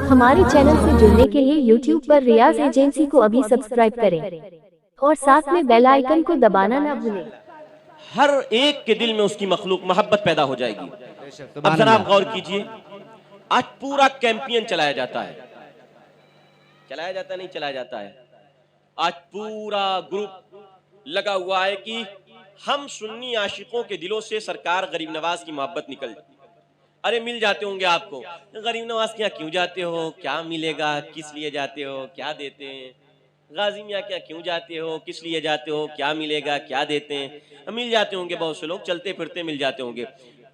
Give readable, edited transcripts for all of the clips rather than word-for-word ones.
हमारे चैनल से जुड़ने के लिए YouTube पर रियाज एजेंसी को अभी सब्सक्राइब करें और साथ में बेल आइकन को दबाना ना भूलें। हर एक के दिल में उसकी मखलूक मोहब्बत पैदा हो जाएगी। अब जरा आप गौर कीजिए, आज पूरा कैंपेन चलाया जाता है, नहीं चलाया जाता है। आज पूरा ग्रुप लगा हुआ है कि हम सुन्नी आशिकों के दिलों से सरकार गरीब नवाज की मोहब्बत निकल। अरे मिल जाते होंगे आपको, गरीब नवाज के यहाँ क्यों जाते हो, क्या मिलेगा, किस लिए जाते हो, क्या देते हैं, गाजी मियाँ क्या क्यों जाते हो, किस लिए जाते हो, क्या मिलेगा, क्या देते हैं। मिल जाते होंगे, बहुत से लोग चलते फिरते मिल जाते होंगे।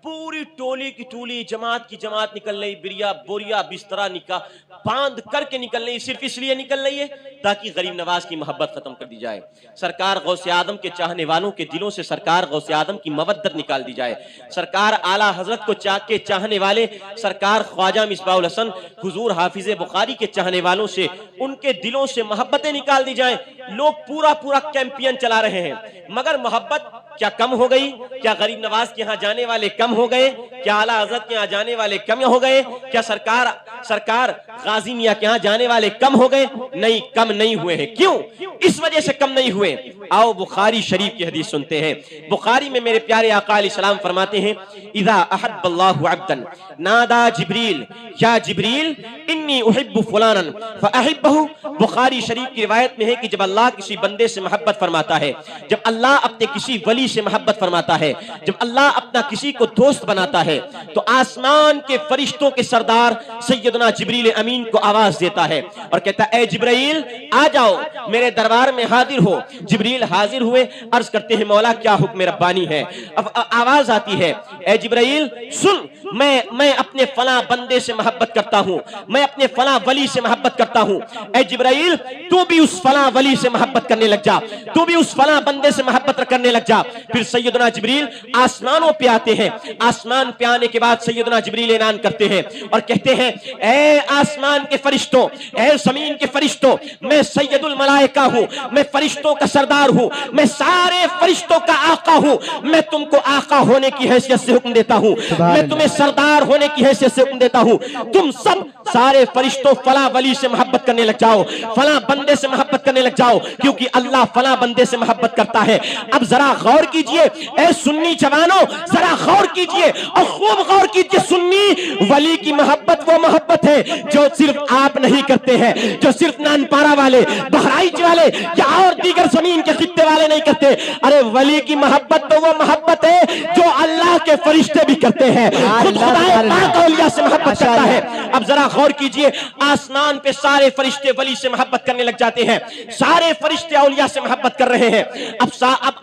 पूरी टोली की टोली, जमात की जमात निकल रही, बिरिया बोरिया बिस्तरा निकाह बांध करके निकल रही, सिर्फ इसलिए निकल रही है ताकि गरीब नवाज की मोहब्बत खत्म कर दी जाए। सरकार गौसे आदम के चाहने वालों के दिलों से सरकार गौसे आदम की मवद्दत निकाल दी जाए। सरकार आला हजरत को चाहने वाले सरकार ख्वाजा मिसबाहुल हसन हुजूर हाफिज बुखारी के चाहने वालों से उनके दिलों से मोहब्बतें निकाल दी जाए। लोग पूरा पूरा कैंपेन चला रहे हैं, मगर मोहब्बत क्या कम हो गई? क्या गरीब नवाज के यहाँ जाने वाले कम हो गए? क्या आला हजरत के यहाँ जाने वाले कम हो गए? क्या सरकार गाजी मियाँ के यहाँ जाने वाले कम हो गए? नहीं, कम नहीं हुए हैं। क्यों? इस वजह से कम नहीं हुए। आओ बुखारी शरीफ की हदीस सुनते हैं। बुखारी में मेरे प्यारे आका अलैहिस्सलाम फरमाते हैं, इज़ा अहब्बल्लाहु अब्दन नादा जिब्रील या जिब्रील इन्नी उहिब्बु फुलानन फअहिब्बहु। बुखारी शरीफ की रिवायत में है कि जब अल्लाह किसी बंदे से मोहब्बत फरमाता है, जब अल्लाह अपने किसी वली से मोहब्बत फरमाता है, जब अल्लाह अपना किसी को दोस्त बनाता है, तो आसमान के फरिश्तों के सरदार सैयदना जिब्रील अमीन को आवाज देता है और कहता है, ए जिब्रील आ जाओ, मेरे दरबार में हाजिर हो। जिब्रील हाजिर हुए, अर्ज करते हैं, मौला क्या हुक्म रब्बानी है। अब आवाज आती है, ए जिब्रील सुन, मैं अपने फला बंदे से मोहब्बत करता हूं, मैं अपने फला वली से मोहब्बत करता हूं। ए जिब्रील तू भी उस फला वली से मोहब्बत करने लग जा, तू भी उस फला बंदे से मोहब्बत करने लग जा। फिर सैयदना जिब्रील आसमानों पे आते हैं। आसमान पे आने के बाद सैयदना जिब्रील ऐलान करते हैं और कहते हैं, ए आसमान के फरिश्तों, ए जमीन के फरिश्तों, मैं सैयदुल मलाइका हूं, मैं फरिश्तों का सरदार हूं, मैं सारे फरिश्तों का आका हूं। मैं तुमको आका होने की हैसियत से हुक्म देता हूं, मैं तुम्हें सरदार होने की हैसियत से हुक्म देता हूं। तुम सब सारे फरिश्तों फला वली से मोहब्बत करने लग जाओ, फला बंदे से मोहब्बत करने लग जाओ, क्योंकि अल्लाह फला बंदे से मोहब्बत करता है। अब जरा गौर कीजिए, ए सुन्नी जवानों, जरा गौर कीजिए और खूब गौर कीजिए। सुन्नी वली की मोहब्बत वो मोहब्बत है जो सिर्फ आप नहीं करते हैं, जो सिर्फ नानपारा वाले, बहराइच वाले या और दीगर जमीन के खित्ते वाले नहीं करते। अरे वली की मोहब्बत तो वो मोहब्बत है जो अल्लाह के फरिश्ते भी करते हैं, खुद खुदा पाक औलिया से मोहब्बत करता है। अब जरा गौर कीजिए, आसमान पे सारे फरिश्ते वली से मोहब्बत करने लग जाते हैं, सारे फरिश्ते औलिया से मोहब्बत कर रहे हैं। अब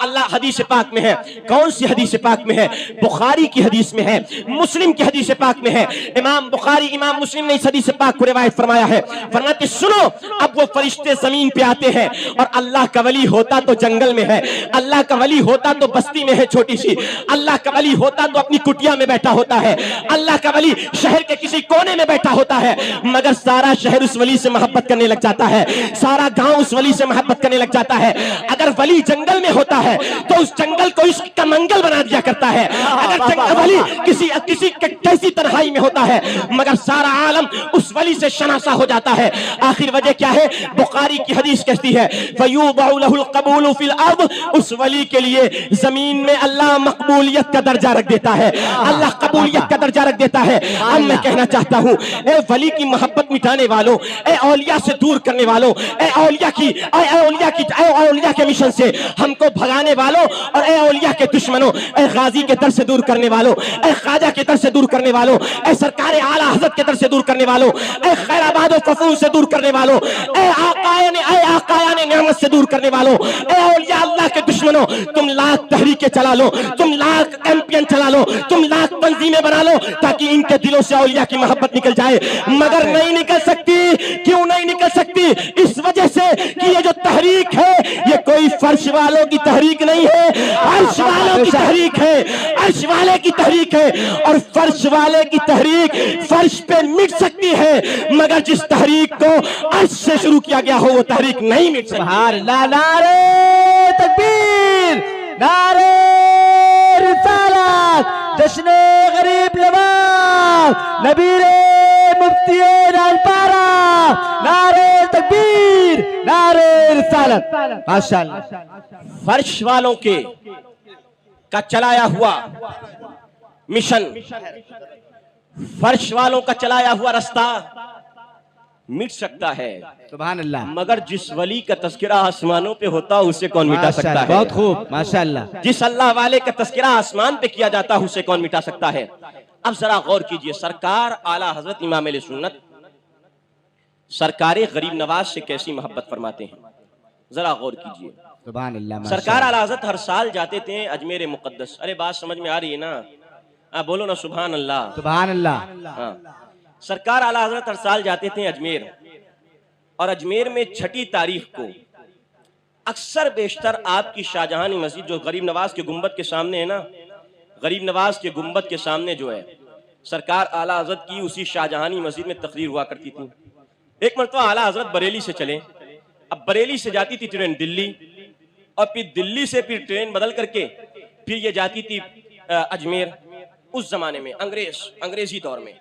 अल्लाह हदीस पाक में है, कौन सी हदीस पाक में है? बुखारी की हदीस में है, मुस्लिम की हदीस पाक में है। इमाम बुखारी इमाम मुस्लिम ने इस हदीस पाक को रिवायत फरमाया है। फरमाते सुनो, अब वो फरिश्ते जमीन पे आते हैं और अल्लाह का वली होता तो जंगल में है, अल्लाह का वली होता तो बस्ती में है छोटी सी, अल्लाह का वली होता तो अपनी कुटिया में बैठा होता है, अल्लाह का वली शहर के किसी कोने में बैठा होता है, मगर सारा शहर उस वली से मोहब्बत करने लग जाता है, सारा गांव उस वली से मोहब्बत करने लग जाता है। अगर वली जंगल में होता है तो उस जंगल को इसका मंगल बना दिया करता है। अगर वली किसी कैसी तन्हाई में होता है, मगर सारा आलम उस वली से शनासा हो जाता है। आखिर वजह क्या है? बुखारी की हदीस कहती है, फयूबउ लहुल कबूल फिल अर्द, उस वली के लिए जमीन में अल्लाह मकबूलियत का दर्जा रख देता है, अल्लाह कबूलियत का दर्जा रख देता है। अब मैं कहना चाहता हूं, ए वली की मोहब्बत मिटाने वालों, ए औलिया से दूर करने वालों, ए औलिया के मिशन से हमको भगाने वालों, और ए औलिया के दुश्मनों, ए गाजी के दर से दूर करने वालों, ए ख्वाजा के दर से दूर करने वालों, ए सरकार आला हजरत के दर से दूर करने वालों, ए खैराबाद और फफून से दूर करने वालों, ए आकायाने नेमत से दूर करने वालों, ए औलिया अल्लाह के दुश्मनों, तुम लाख तहरीकें चला लो, तुम लाख कैंपेन चला लो, तुम लाख तंजीमें बना लो ताकि इनके दिलों से औलिया की मोहब्बत निकल जाए, मगर नहीं निकल सकती। क्यों नहीं निकल सकती? इस वजह से कि ये जो तहरीक है ये कोई फर्श वालों की तहरीक नहीं है, अर्श वालों की तहरीक है, अर्श वाले की तहरीक है। और फर्श वाले की तहरीक फर्श पे मिट सकती है, मगर जिस तहरीक को अर्श से शुरू किया गया हो वो तहरीक नहीं मिट सकती। नारे तकबीर, नारे रिसालत, जश्न गरीब नवाज, नबीरे मुफ्ती राजपाल नारे रिसालत। माशाअल्लाह। फर्श वालों के का चलाया हुआ मिशन, फर्श वालों का चलाया हुआ रास्ता मिट सकता है, सुभान अल्लाह। मगर जिस वली का तस्करा आसमानों पे होता उसे कौन मिटा सकता है? बहुत खूब, माशाअल्लाह। जिस अल्लाह वाले का तस्करा आसमान पे किया जाता है उसे कौन मिटा सकता है? अब जरा गौर कीजिए, सरकार आला हजरत इमाम अहले सुन्नत सरकार गरीब नवाज से कैसी मोहब्बत फरमाते हैं, जरा गौर कीजिए। सुभान अल्लाह। सरकार आला हजरत हर साल जाते थे अजमेर मुकद्दस। अरे बात समझ में आ रही है ना? बोलो ना सुभान अल्लाह। सुभान अल्लाह। हाँ, सरकार आला हजरत हर साल जाते थे अजमेर, और अजमेर में 6 तारीख को अक्सर बेशतर आपकी शाहजहानी मस्जिद जो गरीब नवाज के गुंबद के सामने है ना, गरीब नवाज के गुंबद के सामने जो है सरकार आला हजरत की उसी शाहजहानी मस्जिद में तकरीर हुआ करती थी। एक मरतबा आला हजरत बरेली से चले, अब बरेली से जाती थी ट्रेन दिल्ली, और फिर दिल्ली से फिर ट्रेन बदल करके फिर ये जाती थी अजमेर। उस जमाने में अंग्रेजी दौर में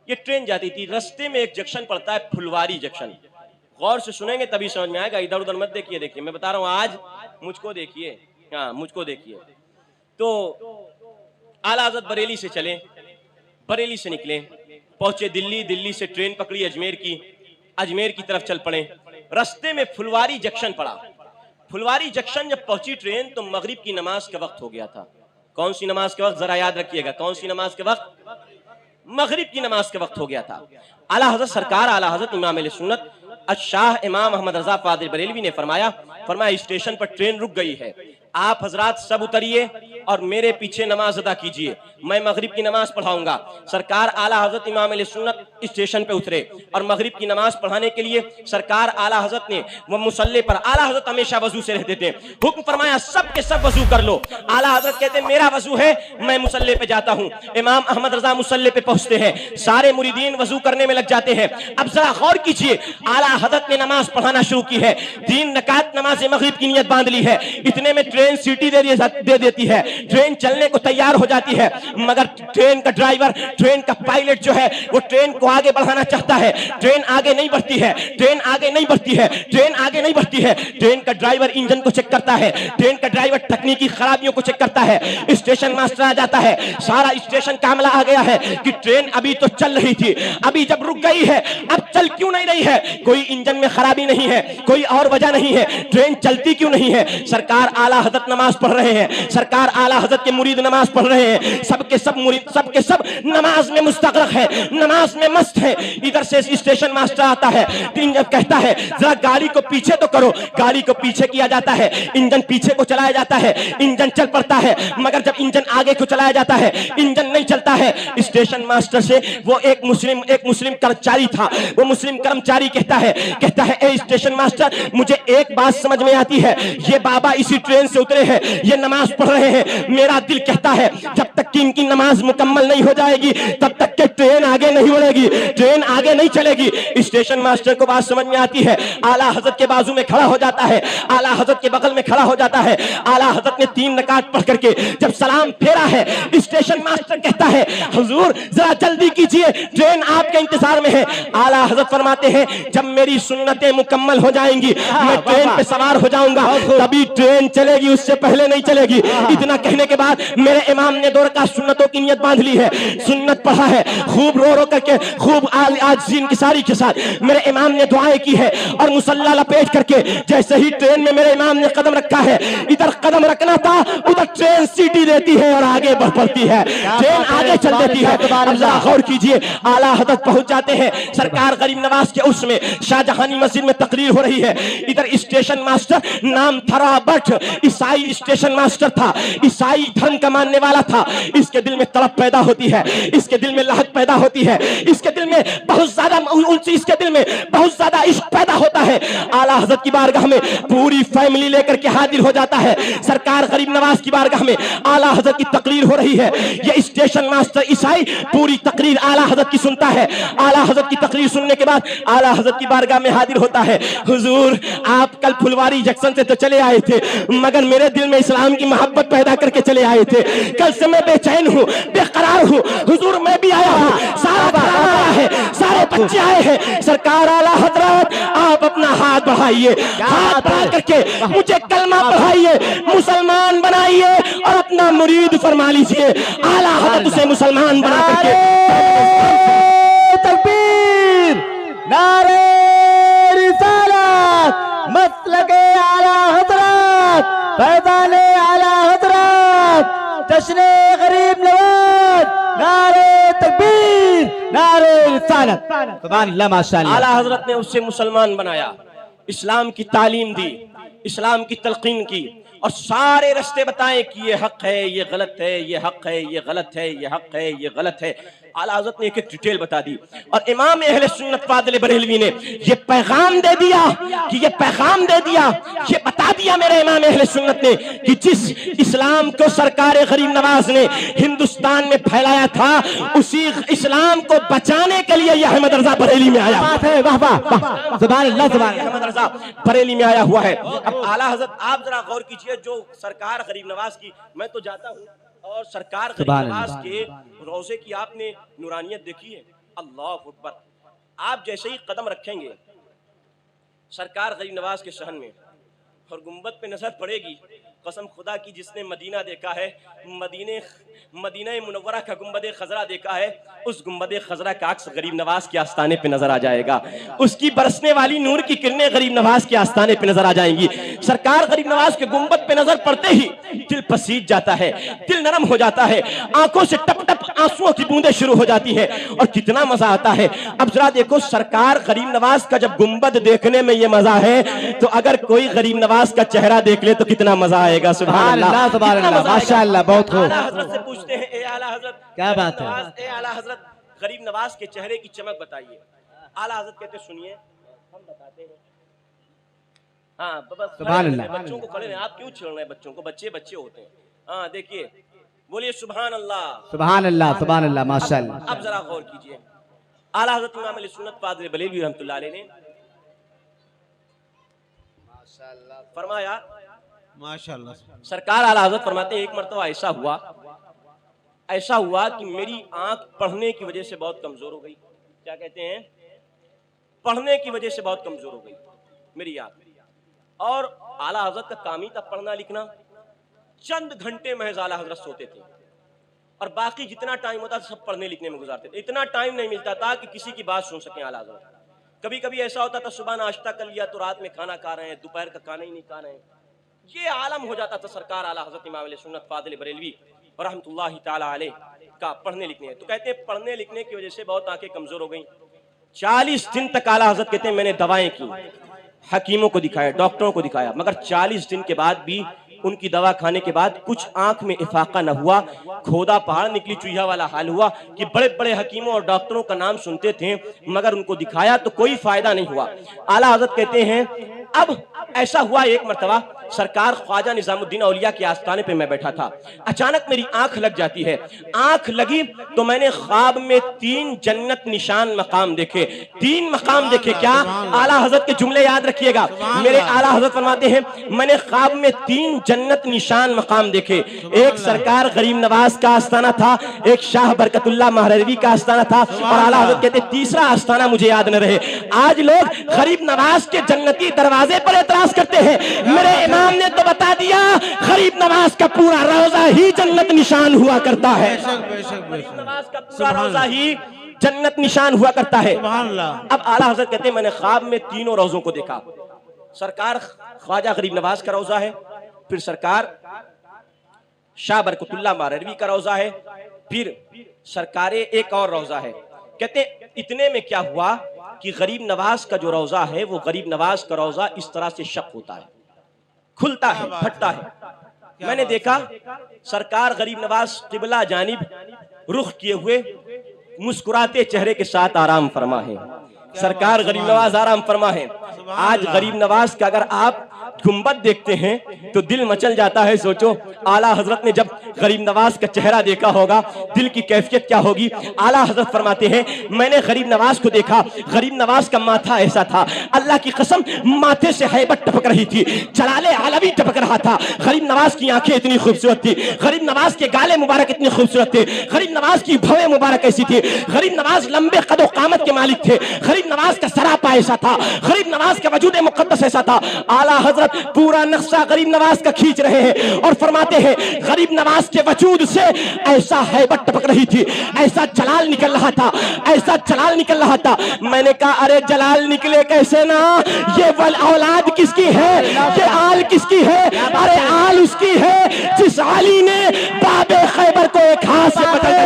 ये ट्रेन जाती थी। रास्ते में एक जंक्शन पड़ता है फुलवारी जंक्शन, गौर से सुनेंगे तभी समझ में आएगा, इधर उधर मत देखिए। देखिए मैं बता रहा हूँ, आज मुझको देखिए, हाँ मुझको देखिए। तो आला हज़रत बरेली से चले, बरेली से निकले, पहुंचे दिल्ली, दिल्ली से ट्रेन पकड़ी अजमेर की, अजमेर की तरफ चल पड़े। रास्ते में फुलवारी जंक्शन पड़ा। फुलवारी जंक्शन जब पहुंची ट्रेन तो मगरिब की नमाज का वक्त हो गया था। कौन सी नमाज के वक्त? जरा याद रखिएगा, कौन सी नमाज के वक्त? मगरिब की नमाज के वक्त हो गया था। आला हज़रत सरकार आला हज़रत इमाम अहले सुन्नत शाह इमाम अहमद रजा फादिल बरेलवी ने फरमाया स्टेशन पर ट्रेन रुक गई है, आप हजरात सब उतरिए और मेरे पीछे नमाज अदा कीजिए, मैं मगरिब की नमाज पढ़ाऊंगा। सरकार आला हजरत इमाम अहले सुन्नत स्टेशन पे उतरे और मगरिब की नमाज पढ़ाने के लिए सरकार आला हजरत ने वो मुसल्ले पर, आला हजरत हमेशा वजू से रहते थे, हुक्म फरमाया सब के सब वजू कर लो। आला हजरत कहते मेरा वजू है, मैं मुसल्ले पे जाता हूँ। इमाम अहमद रजा मुसल्ले पे पहुंचते हैं, सारे मुरीदीन वजू करने में लग जाते हैं। अब जरा गौर कीजिए, आला हजरत ने नमाज पढ़ाना शुरू की है, 3 रकात नमाज मगरिब की नियत बांध ली है। इतने में ट्रेन सीटी दे देती है, ट्रेन चलने को तैयार हो जाती है, मगर ट्रेन का ड्राइवर, ट्रेन का पायलट जो है वो ट्रेन को आगे बढ़ाना चाहता है। ट्रेन आगे नहीं बढ़ती है, ट्रेन आगे नहीं बढ़ती है, ट्रेन आगे नहीं बढ़ती है। ट्रेन का ड्राइवर इंजन को चेक करता है, ट्रेन का ड्राइवर तकनीकी खराबियों को चेक करता है। स्टेशन मास्टर आ जाता है, सारा स्टेशन का अमला आ गया है कि ट्रेन अभी तो चल रही थी, अभी जब रुक गई है अब चल क्यों नहीं रही है? कोई इंजन में खराबी नहीं है, कोई और वजह नहीं है, ट्रेन चलती क्यों नहीं है? सरकार आला हजरत नमाज पढ़ रहे हैं, सरकार आला हजरत के मुरीद नमाज पढ़ रहे हैं, सबके सब मुरीद सबके सब नमाज में मुस्तगरक है, नमाज में मस्त है। इधर से स्टेशन मास्टर आता है, कहता है जरा गाड़ी को पीछे तो करो, गाड़ी को पीछे किया जाता है, इंजन पीछे को चलाया जाता है, इंजन चल पड़ता है, मगर जब इंजन आगे को चलाया जाता है इंजन नहीं चलता है। स्टेशन मास्टर से वो एक मुस्लिम कर्मचारी था, वो मुस्लिम कर्मचारी कहता है ए स्टेशन मास्टर, मुझे एक बात समझ में आती है, ये बाबा इसी ट्रेन से उतरे हैं, ये नमाज पढ़ रहे हैं, मेरा दिल कहता है जब तक कि इनकी नमाज मुकम्मल नहीं हो जाएगी तब तक के ट्रेन आगे नहीं बढ़ेगी, ट्रेन आगे नहीं चलेगी। स्टेशन मास्टर को बात समझ में आती है, आला हजरत के बाजू में खड़ा हो जाता है, आला हजरत के बगल में खड़ा हो जाता है। आला हजरत ने 3 रकात पढ़ करके जब सलाम फेरा है, स्टेशन मास्टर कहता है हुजूर जरा जल्दी कीजिए, ट्रेन आपके इंतजार में है। आला हजरत फरमाते हैं जब मेरी सुन्नतें मुकम्मल हो जाएंगी मैं ट्रेन पे सवार हो जाऊंगा, तभी ट्रेन चलेगी, उससे पहले नहीं चलेगी। इतना कहने के बाद मेरे इमाम ने 2 रकात सुन्नतों की नियत बांध ली है, सुन्नत पढ़ा है, खूब रो रो करके, खूब आजीन की सारी के साथ मेरे इमाम ने दुआएं की है, और मुसल्ला लपेट करके जैसे ही ट्रेन में मेरे इमाम ने कदम रखा है, इधर कदम रखना था उधर ट्रेन सीटी देती है और आगे बढ़ पड़ती है, ट्रेन आगे चल देती है। अल्लाह गौर कीजिए, आला हजरत पहुंच जाते हैं, सरकार गरीब नवाज के उसमें शाहजहानी मस्जिद में तकरीर हो रही है। इधर स्टेशन मास्टर नाम था रॉबर्ट, ईसाई स्टेशन मास्टर था, ईसाई धर्म का मानने वाला था। इसके दिल में तड़प पैदा होती है, इसके दिल में लहक पैदा होती है, इसके दिल में बहुत ज्यादा इश्क पैदा होता है। आला हजरत की बारगाह में पूरी फैमिली लेकर के हाजिर हो जाता है। सरकार गरीब नवाज की बारगाह में आला हजरत की तकरीर हो रही है, ये स्टेशन मास्टर ईसाई पूरी तकरीर आला हजरत की सुनता है। आला हजरत की तकरीर सुनने के बाद आला हजरत की बारगाह में हाजिर होता है, हुजूर आप कल फुलवारी जंक्शन से तो चले आए थे, मगर मेरे दिल में इस्लाम की मोहब्बत पैदा करके चले आए थे। कल से मैं बेचैन हूँ, बेकरार हूँ। हुजूर मैं भी आया हूँ, सारा घराना आया है, सारे बच्चे आए हैं। सरकार आला हजरत आप अपना हाथ बढ़ाइए, हाथ बढ़ा करके मुझे कलमा पढ़ाइए, मुसलमान बनाइए और अपना मुरीद फरमा लीजिए। आला हजरत से मुसलमान बना करके। तकबीर, नारे रिसालत, मसलके आला हजरत, फैज़ाने आला हजरत, जश्ने गरीब नवाज, नारे तकबीर, नारे रिसालत। सुभान अल्लाह, माशाअल्लाह। आला हजरत ने उससे मुसलमान बनाया, इस्लाम की तालीम दी, इस्लाम की तलकीन की और सारे रास्ते बताएं कि ये हक है, ये गलत है, ये हक है, ये गलत है, ये हक है, ये गलत है। आला हज़रत ने एक एक डिटेल बता दी और इमाम अहले सुन्नत फादिल बरेलवी ने ये पैगाम दे दिया कि ये पैगाम दे दिया, ये बता दिया मेरे इमाम अहले सुन्नत ने कि जिस इस्लाम को सरकार गरीब नवाज ने हिंदुस्तान में फैलाया था, उसी इस्लाम को बचाने के लिए यह अहमद रजा बरेली में आया। बात है, वाह वाह वाह, सुभान अल्लाह, सुभान अल्लाह। अहमद रजा बरेली में आया हुआ है। अब आला हज़रत आप जरा गौर कीजिए, जो सरकार गरीब नवाज की, मैं तो जाता हूँ और सरकार गरीब नवाज के रोजे की आपने नूरानियत देखी है, अल्लाह अकबर। आप जैसे ही कदम रखेंगे सरकार गरीब नवाज के शहन में और गुंबद पे नजर पड़ेगी, कसम खुदा की जिसने मदीना देखा है, मदीना मुनव्वरा का गुंबद खजरा देखा है, उस गुंबद खजरा का अक्स गरीब नवाज के आस्थाने पे नजर आ जाएगा। उसकी बरसने वाली नूर की किरणें गरीब नवाज के आस्थाने पे नजर आ जाएंगी। सरकार गरीब नवाज के गुंबद पे नजर पड़ते ही दिल पसीज जाता है, दिल नरम हो जाता है, आंखों से टप टप आंसुओं की बूंदें शुरू हो जाती है और कितना मजा आता है। अब जरा देखो, सरकार गरीब नवाज का जब गुंबद देखने में ये मजा है, तो अगर कोई गरीब नवाज का चेहरा देख ले तो कितना मजा आएगा। सुभान अल्लाह, सुभान अल्लाह, माशाअल्लाह, बहुत खूब। आला हज़रत से पूछते हैं, ए आला हज़रत, क्या बात है? ए आला हज़रत, गरीब नवाज के चेहरे की चमक बताइए। आला हज़रत कहते सुनिए, हम बताते हैं। हाँ, सुभान अल्लाह। बच्चों को खड़े आप क्यों छेड़ रहे हैं बच्चों को? बच्चे बच्चे होते हैं। हाँ देखिए, बोलिए सुभान अल्लाह, सुभान अल्लाह, सुभान अल्लाह, माशाअल्लाह। अब जरा गौर कीजिए, आला हज़रत इमाम अहले सुन्नत फादिल बरेलवी रहमतुल्लाह अलैह ने फरमाया, माशाअल्लाह, सरकार आला हज़रत फरमाते हैं, एक मरतबा ऐसा हुआ कि मेरी आंख पढ़ने की वजह से बहुत कमजोर हो गई। क्या कहते हैं? पढ़ने की वजह से बहुत कमजोर हो गई मेरी आंख। और आला हज़रत का काम ही था पढ़ना लिखना। चंद घंटे महज आला हज़रत सोते थे और बाकी जितना टाइम होता था सब पढ़ने लिखने में गुजारते थे। इतना टाइम नहीं मिलता था कि किसी की बात सुन सकें आला हज़रत। कभी कभी ऐसा होता था, सुबह नाश्ता कर लिया तो रात में खाना खा रहे हैं, दोपहर का खाना ही नहीं खा रहे हैं। ये आलम हो जाता था सरकार आला हज़रत इमाम अहले सुन्नत फादिल बरेलवी रहमतुल्लाहि ताला अलैह का पढ़ने लिखने। तो कहते हैं पढ़ने लिखने की वजह से बहुत आंखें कमजोर हो गई। 40 दिन तक आला हज़रत कहते हैं मैंने दवाएं की, हकीमों को दिखाया, डॉक्टरों को दिखाया, मगर 40 दिन के बाद भी उनकी दवा खाने के बाद कुछ आंख में इफाका न हुआ। खोदा पहाड़ निकली चूहा वाला हाल हुआ कि बड़े बड़े हकीमों और डॉक्टरों का नाम सुनते थे मगर उनको दिखाया तो कोई फायदा नहीं हुआ। आला हज़रत कहते हैं अब ऐसा हुआ, एक मरतबा सरकार ख्वाजा निजामुद्दीन औलिया के आस्थाने पे मैं बैठा था, अचानक मेरी आंख लग जाती है। आंख लगी तो मैंने ख्वाब में 3 जन्नत निशान मकाम देखे। 3 मकाम देखे। क्या? आला हज़रत के जुमले याद रखिएगा। मेरे आला हज़रत फरमाते हैं मैंने ख्वाब में 3 जन्नत निशान मकाम देखे। एक सरकार गरीब नवाज का आस्थाना था, एक शाह बरकतुल्लाह महरवी का आस्थाना था और आला हज़रत कहते तीसरा आस्थाना मुझे याद न रहे। आज लोग गरीब नवाज के जन्नती दरवाजे पर एतराज करते हैं। मेरे इमाम ने तो बता दिया गरीब नवाज का पूरा रोजा ही जन्नत निशान हुआ करता है। गरीब नवाज का पूरा रोजा ही जन्नत निशान हुआ करता है। अब आला हज़रत कहते हैं मैंने ख्वाब में तीनों रोजों को देखा। सरकार ख्वाजा गरीब नवाज का रोजा है, फिर सरकार शाह बरकतुल्लाह महरवी का रोजा है, फिर सरकारे एक और रोजा है। कहते इतने में क्या हुआ कि गरीब नवाज का जो रोजा है वो गरीब नवाज का रोजा इस तरह से शक होता है, खुलता है, फटता है। मैंने देखा सरकार गरीब नवाज किबला जानिब रुख किए हुए मुस्कुराते चेहरे के साथ आराम फरमा है। सरकार गरीब नवाज आराम फरमा है। आज गरीब नवाज का अगर आप गुंबद देखते हैं तो दिल मचल जाता है। सोचो आला हजरत ने जब गरीब नवाज का चेहरा देखा होगा, दिल की कैफियत क्या होगी। आला हजरत फरमाते हैं, मैंने गरीब नवाज को देखा, गरीब नवाज का माथा ऐसा था, अल्लाह की कसम माथे से हैबत टपक रही थी, जलाले आलवी टपक रहा था। गरीब नवाज की आंखें इतनी खूबसूरत थी, गरीब नवाज के गाले मुबारक इतने खूबसूरत थे, गरीब नवाज की भवें मुबारक ऐसी थी, गरीब नवाज लंबे कदो कामत के मालिक थे, गरीब नवाज का सरापा ऐसा था, गरीब नवाज का वजूद मुकद्दस ऐसा था। आला हजरत पूरा नक्शा गरीब नवाज का खींच रहे हैं और फरमाते हैं, गरीब नवाज के वजूद से ऐसा हैबत टपक रही थी, ऐसा जलाल निकल रहा था, ऐसा जलाल निकल रहा था। मैंने कहा अरे जलाल निकले कैसे ना, ये वल औलाद किसकी है, ये आल किसकी है, अरे आल उसकी है जिस आली ने बाबे खैबर को एक हाथ से पकड़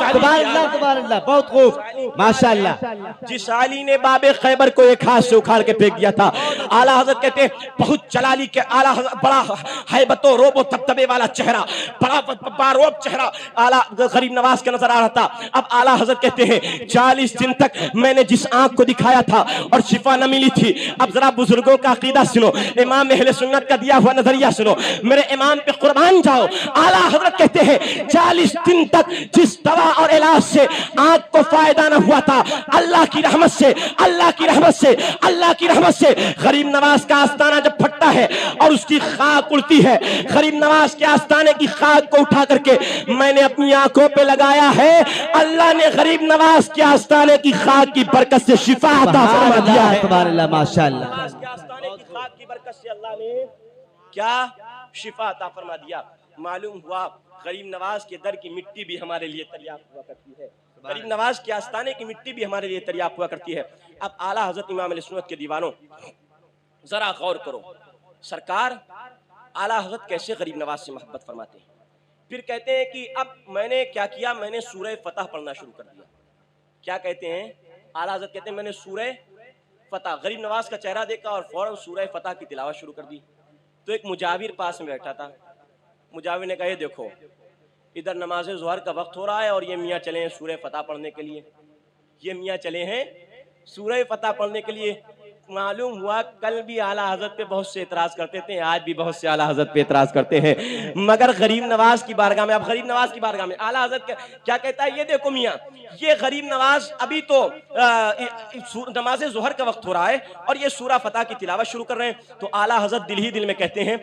सुभान अल्लाह, बहुत खूब माशाअल्लाह। जिस आली ने बाबे खैबर को एक हाथ से उखाड़ के फेंक दिया था। आला हजरत कहते हैं, बहुत जलाली के आला हजरत, बड़ा हैबतो रोबो तबतबे वाला चेहरा, बड़ा बारोब चेहरा आला गरीब नवाज का नजर आ रहा था। अब आला हजरत कहते हैं, 40 दिन तक मैंने जिस आंख को दिखाया था और शिफा न मिली थी। अब जरा बुजुर्गों का अकीदा सुनो, इमाम अहले सुन्नत का दिया हुआ नजरिया सुनो, मेरे इमाम पे कुर्बान जाओ। आला हजरत कहते हैं, 40 दिन तक जिस दवा और इलाज से आंख को फायदा न हुआ था, अल्लाह की रहमत से, अल्लाह की रहमत से, अल्लाह की रहमत से गरीब नवाज का आस्ताना जब फटता है और उसकी खाक उड़ती है, गरीब नवाज के आस्ताने की खाक को उठा करके मैंने अपनी आंखों पे लगाया है, अल्लाह ने गरीब नवाज के आस्ताने की खाक की बरकत से शिफा अता फरमा दिया है। सुभान अल्लाह माशाअल्लाह। नवाज के आस्ताने की खाक की बरकत से अल्लाह ने क्या शिफा अता फरमा दिया। मालूम हुआ गरीब नवाज के दर की मिट्टी भी हमारे लिए तैयार हुआ करती है, गरीब नवाज के आस्ताने की मिट्टी भी हमारे लिए तैयार हुआ करती है। अब आला हजरत इमाम अहले सुन्नत के दीवानों, जरा गौर करो, सरकार आला हजरत कैसे गरीब नवाज से मोहब्बत फरमाते हैं। फिर कहते हैं कि अब मैंने क्या किया, मैंने सूरह फतह पढ़ना शुरू कर दिया। क्या कहते हैं आला हजरत, कहते हैं मैंने सूरह फतह, गरीब नवाज का चेहरा देखा और फौरन सूरह फतह की तिलावत शुरू कर दी। तो एक मुजाविर पास में बैठा था, मुजाविर ने कहा, ये देखो इधर नमाज ज़ोहर का वक्त हो रहा है और ये मियाँ चले हैं सूरह फतह पढ़ने के लिए, ये मियाँ चले हैं सूरह फतह पढ़ने के लिए। मालूम हुआ कल भी आला हजरत पे बहुत से एतराज करते थे, आज भी बहुत से आला हजरत पे एतराज करते हैं, मगर गरीब नवाज की बारगाह में, अब गरीब नवाज की बारगाह में आला हजरत क्या कहता है, ये देखो मियाँ, ये गरीब नवाज अभी तो नमाज ज़ोहर का वक्त हो रहा है और ये सूरह फतह की तिलावत शुरू कर रहे हैं। तो आला हजरत दिल ही दिल में कहते हैं,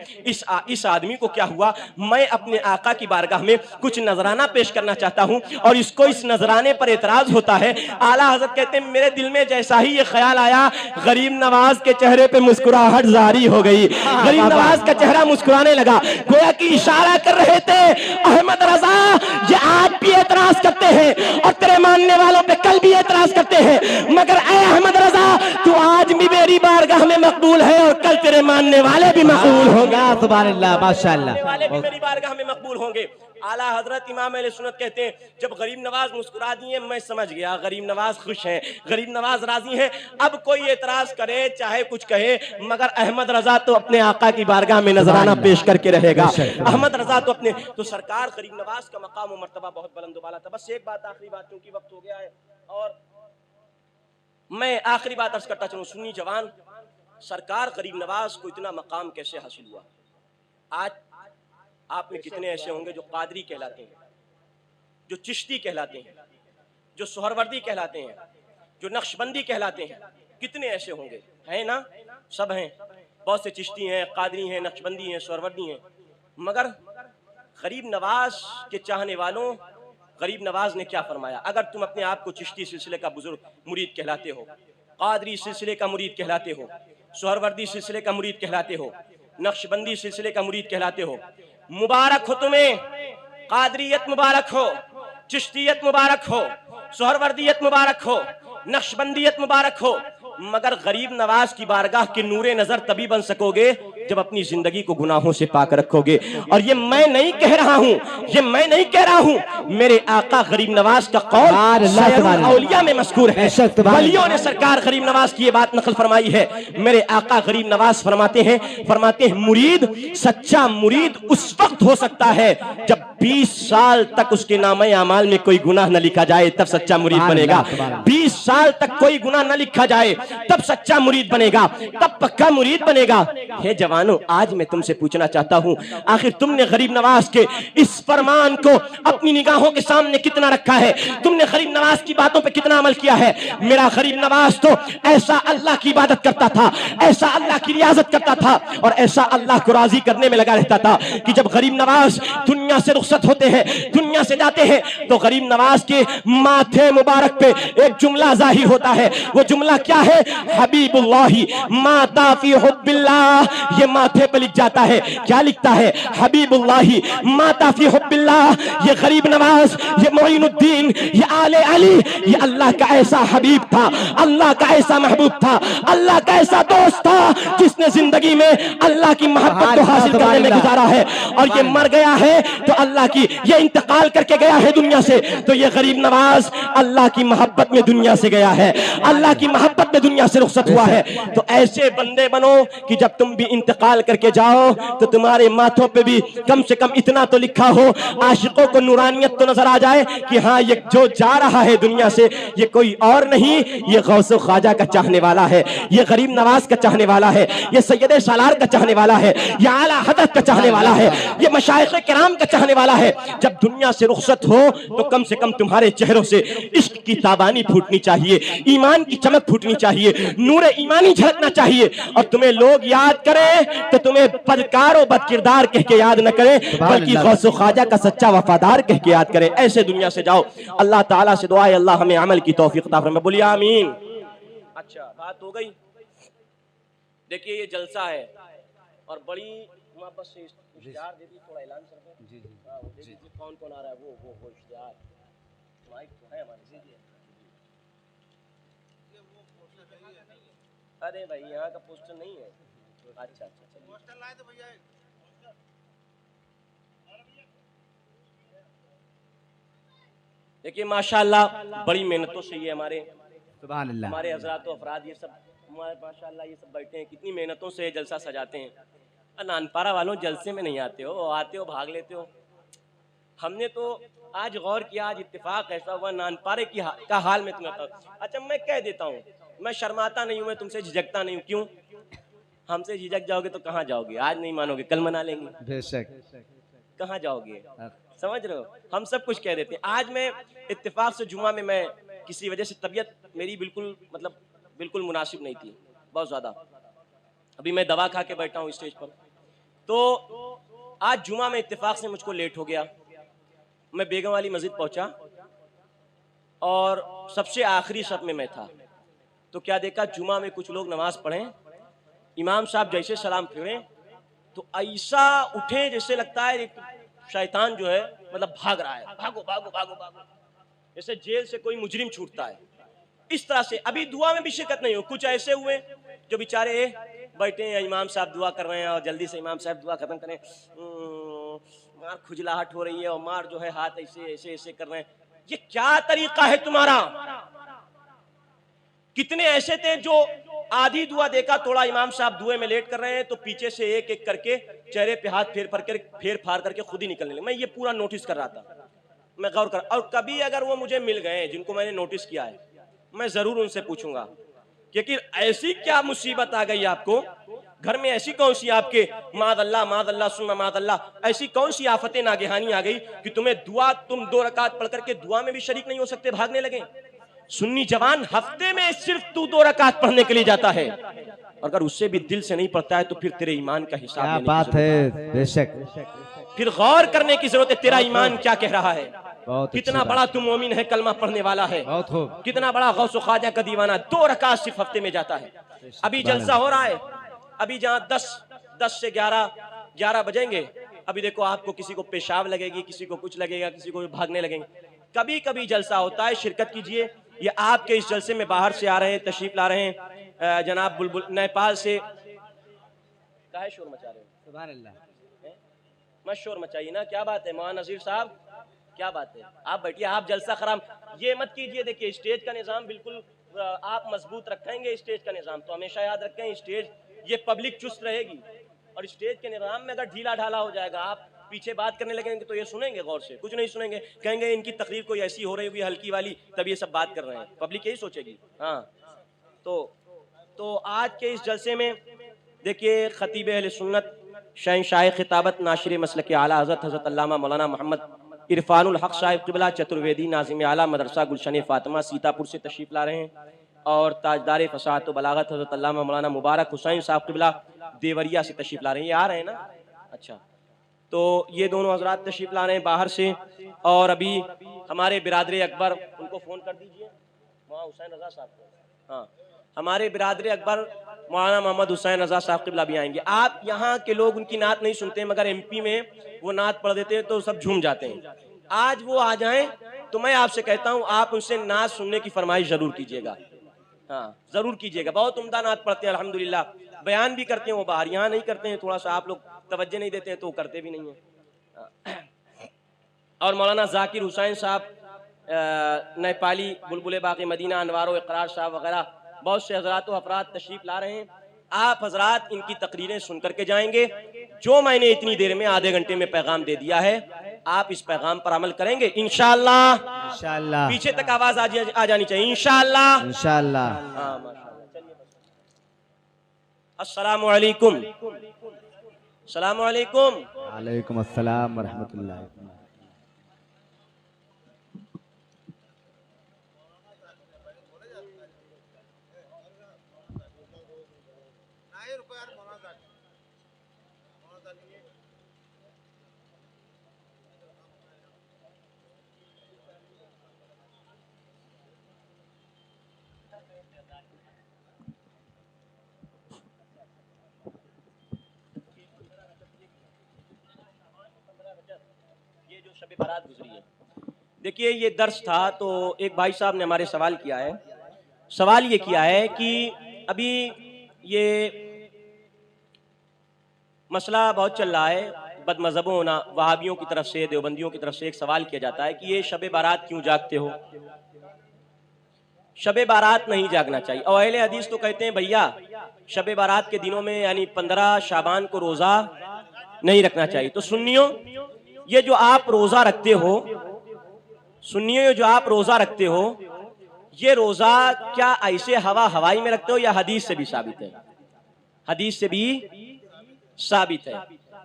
इस आदमी को क्या हुआ, मैं अपने आका की बारगाह में कुछ नजराना पेश करना चाहता हूँ और इसको इस नजराने पर एतराज होता है। आला हजरत कहते हैं, मेरे दिल में जैसा ही ये ख्याल आया, गरीब नवाज के चेहरे पे मुस्कुराहट जारी हो गई, गरीब नवाज का चेहरा मुस्कुराने लगा, गोया कि इशारा कर रहे थे, अहमद रजा ये आज भी एतराज करते हैं और तेरे मानने वालों पे कल भी एतराज करते हैं, मगर ऐ अहमद रजा तू आज भी मेरी बारगाह में मकबूल है और कल तेरे मानने वाले भी मकबूल होंगे। सुभान अल्लाह माशाअल्लाह, वाले भी मेरी बारगाह में मकबूल होंगे। आला हजरत इमाम अहले सुन्नत कहते हैं, जब गरीब नवाज मुस्कुरा दिए मैं समझ गया गरीब नवाज खुश हैं, गरीब नवाज राजी हैं। अब कोई एतराज करे चाहे कुछ कहे, मगर अहमद रजा तो अपने आका की बारगाह में नजराना पेश करके रहेगा। अहमद रजा तो अपने, तो सरकार गरीब नवाज का मकाम और मर्तबा बहुत बुलंद वाला था। बस एक बात, आखिरी बात, क्योंकि वक्त हो गया है और मैं आखिरी बात अर्ज करता चलूं, सुन्नी जवान, सरकार गरीब नवाज को इतना मकाम कैसे हासिल हुआ। आज आप में कितने ऐसे होंगे जो कादरी कहलाते हैं, जो चिश्ती कहलाते हैं, जो सोहरवर्दी कहलाते हैं, जो नक्शबंदी कहलाते हैं, कितने ऐसे होंगे, हैं ना, सब हैं, बहुत से चिश्ती हैं, कादरी हैं, नक्शबंदी हैं, सोहरवर्दी हैं, मगर गरीब नवाज के चाहने वालों, गरीब नवाज ने क्या फरमाया। अगर तुम अपने आप को चिश्ती सिलसिले का बुजुर्ग मुरीद कहलाते हो, कादरी सिलसिले का मुरीद कहलाते हो, सोहरवर्दी सिलसिले का मुरीद कहलाते हो, नक्शबंदी सिलसिले का मुरीद कहलाते हो, मुबारक हो तुम्हें, कादरियत मुबारक हो, चिश्तियत मुबारक हो, सोहरवर्दियत मुबारक हो, नक्शबंदियत मुबारक हो, मगर गरीब नवाज की बारगाह के नूरे नजर तभी बन सकोगे जब अपनी जिंदगी को गुनाहों से पाक रखोगे। और ये मैं नहीं कह रहा हूं, ये मैं नहीं कह रहा हूं, मेरे आका गरीब नवाज का कौल शायरुल औलिया में मज़कूर है। वलियों ने सरकार गरीब नवाज की ये बात नकल फरमाई है। मेरे आका गरीब नवाज फरमाते हैं मुरीद, सच्चा मुरीद उस वक्त हो सकता है जब 20 साल तक उसके नामे अमाल में कोई गुनाह न लिखा जाए, तब सच्चा मुरीद बनेगा। 20 साल तक कोई गुनाह न लिखा जाए तब सच्चा मुरीद बनेगा, तब पक्का मुरीद बनेगा। हे जवानों, आज मैं तुमसे पूछना चाहता हूं, आखिर तुमने गरीब नवाज के इस फरमान को अपनी निगाहों के सामने कितना रखा है? तुमने गरीब नवाज की बातों पे कितना अमल किया है? मेरा गरीब नवाज तो ऐसा अल्लाह की इबादत करता था, ऐसा अल्लाह की रियाजत करता था और ऐसा अल्लाह को राजी करने में लगा रहता था कि जब गरीब नवाज दुनिया से रुखसत होते हैं, दुनिया से जाते हैं, तो गरीब नवाज के माथे मुबारक पे एक जुमला जाहिर होता है। वो जुमला क्या है? हबीबुल्लाही माता फी हुब्बिल्लाह। ये माथे पे लिख जाता है। क्या लिखता है? हबीबुल्लाही माता फी हुब्बिल्लाह। ये गरीब नवाज, ये मोइनुद्दीन, ये आले अली, ये अल्लाह का ऐसा हबीब था, अल्लाह का ऐसा महबूब था, अल्लाह का ऐसा दोस्त था जिसने जिंदगी में अल्लाह की मोहब्बत को हासिल करने में गुजारा है। और ये मर गया है तो अल्लाह की, ये इंतकाल करके गया है दुनिया से, तो ये गरीब नवाज अल्लाह की मोहब्बत में दुनिया से गया है, अल्लाह की मोहब्बत में दुनिया से रुखसत हुआ है। तो ऐसे बंदे बनो कि जब तुम भी इंतकाल करके जाओ तो तुम्हारे माथों पे भी कम से कम इतना तो लिखा हो, आशिकों को नूरानियत तो नजर आ जाए कि हाँ, ये जो जा रहा है दुनिया से ये कोई और नहीं, ये गौसो ख्वाजा का चाहने वाला है, ये गरीब नवाज का चाहने वाला है, ये सैयद सालार का चाहने वाला है, ये आला हज़रत का चाहने वाला है, ये मशाइख़ किराम का चाहने वाला है। जब दुनिया से रुखसत हो तो कम से कम तुम्हारे चेहरों से इश्क की ताबानी फूटनी चाहिए, ईमान की चमक फूटनी चाहिए, नूर ईमानी झलकना चाहिए। और तुम्हें लोग याद करें तो तुम्हें बदकार और बदकिरदार कह के याद न करें, बल्कि गौस ख्वाजा का सच्चा वफादार कह के याद करें। ऐसे दुनिया से जाओ। अल्लाह ताला से दुआ है अल्लाह हमें अमल की तौफीक अता फरमाए। बोलिए आमीन। अच्छा, बात हो गई। देखिए ये जलसा है और बड़ी मोहब्बत से इश्तिहार दे दी, थोड़ा ऐलान कर दें। जी जी हाँ, जी कौन कौन आ रहा है? वो इश्तिहार माइक तो है हमारे। अरे भाई यहाँ का पोस्टर नहीं है। अच्छा पोस्टर लाए तो भैया। देखिए माशाअल्लाह बड़ी मेहनतों से ये हमारे हजरात अफराद ये सब माशाअल्लाह ये सब बैठे हैं, कितनी मेहनतों से जलसा सजाते हैं। नानपारा वालों जलसे में नहीं आते हो, आते हो भाग लेते हो। हमने तो आज गौर किया, आज इत्तेफाक ऐसा हुआ नानपारे का हाल में तुम्हें। अच्छा मैं कह देता हूँ, मैं शर्माता नहीं हूँ, मैं तुमसे झिझकता नहीं हूँ। क्यों? हमसे झिझक जाओगे तो कहाँ जाओगे? आज नहीं मानोगे कल मना लेंगे, बेशक। कहाँ जाओगे? समझ रहे हो? हम सब कुछ कह देते हैं। आज मैं इत्तेफाक से जुमा में, मैं किसी वजह से तबीयत मेरी बिल्कुल मुनासिब नहीं थी, बहुत ज्यादा। अभी मैं दवा खा के बैठा हूँ स्टेज पर। तो आज जुमा में इत्तेफाक से मुझको लेट हो गया। मैं बेगम वाली मस्जिद पहुंचा और सबसे आखिरी शब में मैं था। तो क्या देखा, जुमा में कुछ लोग नमाज पढ़े, इमाम साहब जैसे सलाम फेरे तो ऐसा उठे जैसे लगता है शैतान जो है भाग रहा है, भागो भागो भागो भागो, जैसे जेल से कोई मुजरिम छूटता है। इस तरह से अभी दुआ में भी शिरकत नहीं हो। कुछ ऐसे हुए जो बेचारे बैठे हैं, इमाम साहब दुआ कर रहे हैं और जल्दी से इमाम साहब दुआ खत्म करें, मार खुजलाहट हो रही है और मार जो है हाथ ऐसे ऐसे ऐसे कर रहे हैं। ये क्या तरीका है तुम्हारा? कितने ऐसे थे जो आधी दुआ देखा, थोड़ा इमाम साहब दुए में लेट कर रहे हैं तो पीछे से एक एक करके चेहरे पे हाथ फेर फाड़ करके खुद ही निकलने लगे। मैं ये पूरा नोटिस कर रहा था, मैं गौर कर। और कभी अगर वो मुझे मिल गए जिनको मैंने नोटिस किया है, मैं जरूर उनसे पूछूंगा कि ऐसी क्या मुसीबत आ गई आपको घर में, ऐसी कौन सी आपके मादअल्लाह सुन्ना मादअल्लाह ऐसी कौन सी आफतें नागहानी आ गई कि तुम 2 रकात पढ़ करके दुआ में भी शरीक नहीं हो सकते, भागने लगे। सुन्नी जवान हफ्ते में सिर्फ 2 रकात पढ़ने के लिए जाता है, अगर उससे भी दिल से नहीं पढ़ता है तो फिर तेरे ईमान का हिसाब क्या बात है, बेशक। फिर गौर करने की जरूरत है, तेरा ईमान क्या कह रहा है, कितना बड़ा तू मोमिन है, कलमा पढ़ने वाला है, कितना बड़ा गौस ख्वाजा का दीवाना। 2 रकात सिर्फ हफ्ते में जाता है। अभी जलसा हो रहा है, अभी जहाँ 10 से 11 बजेंगे, अभी देखो आपको किसी को पेशाब लगेगी, किसी को कुछ लगेगा, किसी को भागने लगेंगे। कभी कभी जलसा होता है, शिरकत कीजिए। ये आपके इस जलसे में बाहर से आ रहे हैं, तशरीफ ला रहे हैं जनाब बुलबुल नेपाल से काहे शोर मचा रहे हो? सुभान अल्लाह। मत शोर मचाइए ना, क्या बात है मौलाना नज़ीर साहब, क्या बात है? आप बैठिए, आप जलसा खराब ये मत कीजिए। देखिए स्टेज का निज़ाम बिल्कुल आप मजबूत रखेंगे, स्टेज का निज़ाम तो हमेशा याद रखें, स्टेज ये पब्लिक चुस्त रहेगी, और स्टेज के निज़ाम में अगर ढीला ढाला हो जाएगा, आप पीछे बात करने लगेंगे तो ये सुनेंगे गौर से? कुछ नहीं सुनेंगे, कहेंगे इनकी तकरीर कोई ऐसी हो रही हुई हल्की वाली, तब ये सब बात कर रहे हैं, पब्लिक यही सोचेगी। हाँ, तो आज के इस जलसे में देखिए खतीब अहले सुन्नत शहंशाह खिताबत नाशिर मसलक आला हज़रत अल्लामा मौलाना मोहम्मद इरफानुल हक साहिब क़िबला चतुर्वेदी नाज़िम आला मदरसा गुलशन फ़ातिमा सीतापुर से तशरीफ़ ला रहे हैं, और ताजदार फ़साहत व बलागत हज़रत अल्लामा मौलाना मुबारक हुसैन साहब क़िबला देवरिया से तशरीफ़ ला रहे हैं। ये आ रहे हैं ना? अच्छा, तो ये दोनों हज़रात तशरीफ़ ला रहे हैं बाहर से, और अभी हमारे बिरादर अकबर, उनको फ़ोन कर दीजिए वहाँ हुसैन रज़ा साहब को। हाँ, हमारे बिरादर अकबर मौलाना मोहम्मद हुसैन रज़ा साहब क़िबला भी आएंगे। आप यहाँ के लोग उनकी नात नहीं सुनते, मगर MP में वो नात पढ़ देते हैं तो सब झूम जाते हैं। आज वो आ जाएं तो मैं आपसे कहता हूँ आप उनसे नात सुनने की फरमाइश ज़रूर कीजिएगा। हाँ, ज़रूर कीजिएगा, बहुत उम्दा नात पढ़ते हैं अल्हम्दुलिल्लाह, बयान भी करते हैं वो बाहर, यहाँ नहीं करते हैं, थोड़ा सा आप लोग तवज्जो नहीं देते हैं तो करते भी नहीं हैं। और मौलाना जाकिर हुसैन साहब नेपाली, बुलबुल बाक़ी मदीना, अनवारो इकरार साहब वगैरह बहुत से हजरात व अफराद तशरीफ़ ला रहे हैं। आप हजरात इनकी तकरीरें सुन करके जाएंगे। जो मैंने इतनी देर में आधे घंटे में पैगाम दे दिया है, आप इस पैगाम पर अमल करेंगे इंशाअल्लाह। इंशाअल्लाह पीछे तक आवाज आ जानी चाहिए, इंशाअल्लाह इंशाअल्लाह। हाँ माशाअल्लाह। चलिए, अस्सलामु अलैकुम। अस्सलामु अलैकुम। वालेकुम अस्सलाम व रहमतुल्लाह। शब बारात गुजरी है। देखिए ये दर्स था तो एक भाई साहब ने हमारे सवाल किया है, सवाल ये किया है कि अभी ये मसला बहुत चल रहा है, बदमज़हबों ना वहाबियों की तरफ से, देवबंदियों की तरफ से एक सवाल किया जाता है कि ये शब बारात क्यों जागते हो? शब बारात नहीं जागना चाहिए। और अहले हदीस तो कहते हैं भैया शब बारात के दिनों में यानी 15 शाबान को रोज़ा नहीं रखना चाहिए। तो सुन्नियों, ये जो आप रोजा रखते हो, सुनिए, जो आप रोजा रखते हो, ये रोजा क्या ऐसे हवा हवाई में रखते हो या हदीस से भी साबित है? हदीस से भी साबित है।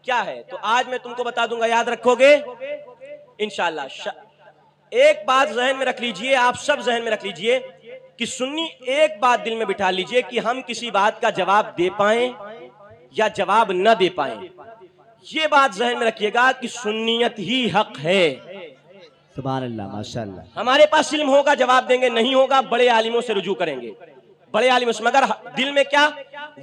क्या है? तो आज मैं तुमको बता दूंगा, याद रखोगे इंशाअल्लाह। एक बात जहन में रख लीजिए, आप सब जहन में रख लीजिए कि सुन्नी एक बात दिल में बिठा लीजिए कि हम किसी बात का जवाब दे पाए या जवाब न दे पाए, ये बात जहन में रखिएगा कि सुन्नियत ही हक है। सुभान अल्लाह, माशाअल्लाह। हमारे पास इल्म होगा जवाब देंगे, नहीं होगा बड़े आलिमों से रुजू करेंगे, बड़े आलिमों से। मगर दिल में क्या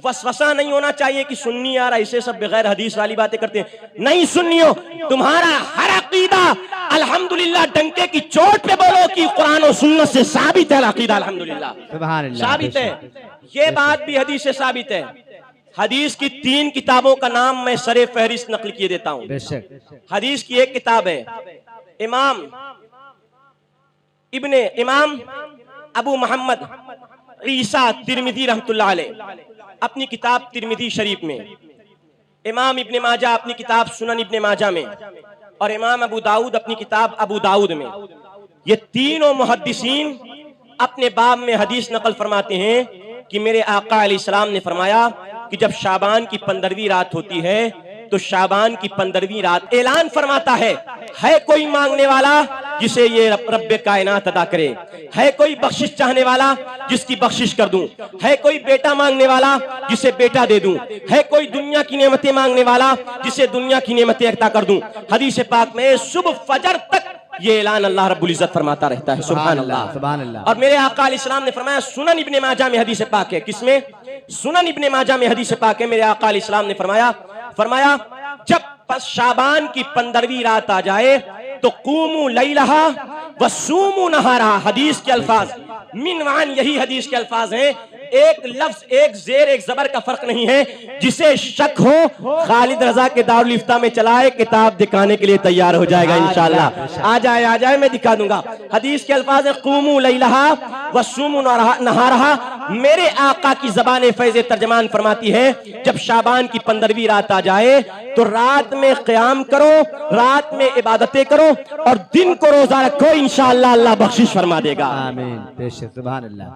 वसवसा नहीं होना चाहिए कि सुन्नी यार ऐसे सब बगैर हदीस वाली बातें करते हैं। नहीं सुन्नियों, तुम्हारा हर अकीदा अल्हम्दुलिल्लाह डंके की चोट पे बोलो कि कुरान और सुन्नत से साबित है अकीदा, अल्हम्दुलिल्लाह सुभान अल्लाह साबित है। ये बात भी हदीस से साबित है। हदीस की 3 किताबों का नाम मैं सरे फहरिस्त नकल किए देता हूँ। हदीस की एक किताब है इमाम अबू मोहम्मद ईसा तिरमिजी रहमतुल्लाह अलैह अपनी किताब तिरमिजी शरीफ में, इमाम इब्ने माजा अपनी किताब सुनन इब्ने माजा में, और इमाम अबू दाऊद अपनी किताब अबू दाऊद में, ये तीनों मुहद्दिसीन अपने बाब में हदीस नकल फरमाते हैं कि मेरे आका अलैहिस्सलाम ने फरमाया कि जब शाबान की 15वीं रात होती है तो शाबान की 15वीं रात ऐलान फरमाता है कोई मांगने वाला जिसे ये रब्बे कायनात अदा करे, है कोई बख्शिश चाहने वाला जिसकी बख्शिश कर दूं, है कोई बेटा मांगने वाला जिसे बेटा दे दूं, है कोई दुनिया की नेमतें मांगने वाला जिसे दुनिया की नेमतें अता कर दूं। हदीस पाक में सुबह फजर तक ये ऐलान अल्लाह रब्बुल इज्जत फरमाता रहता है। सुभान अल्लाह, सुभान अल्लाह। और मेरे आका अलैहिस्सलाम ने फरमाया, सुनन इब्ने माजा में हदीस पाक है, किसमें? सुनन इब्ने माजा में हदीस पाक है। मेरे आका अलैहिस्सलाम ने फरमाया जब शाबान की 15वीं रात आ जाए तो कूमू लैलहा व सूमू नहारा। हदीस के अल्फाज मिनवान, यही हदीस के अल्फाज हैं। एक लफ्ज, एक जेर, एक जबर का फर्क नहीं है। जिसे शक हो खालिद रजा के दारुल इफ्ता में चलाए, किताब दिखाने के लिए तैयार हो जाएगा इंशाअल्लाह। आ जाए मैं दिखा दूंगा। हदीस के अल्फाज है क़ूमू लैलहा वसूमू नहारहा। मेरे आका की ज़बान फैज़ तर्जमान फरमाती है जब शाबान की 15वीं रात आ जाए तो रात में क़याम करो, रात में इबादतें करो और दिन को रोजा रखो, इंशाअल्लाह अल्लाह बख्शिश फरमा देगा। आमीन। बेशक सुभान अल्लाह।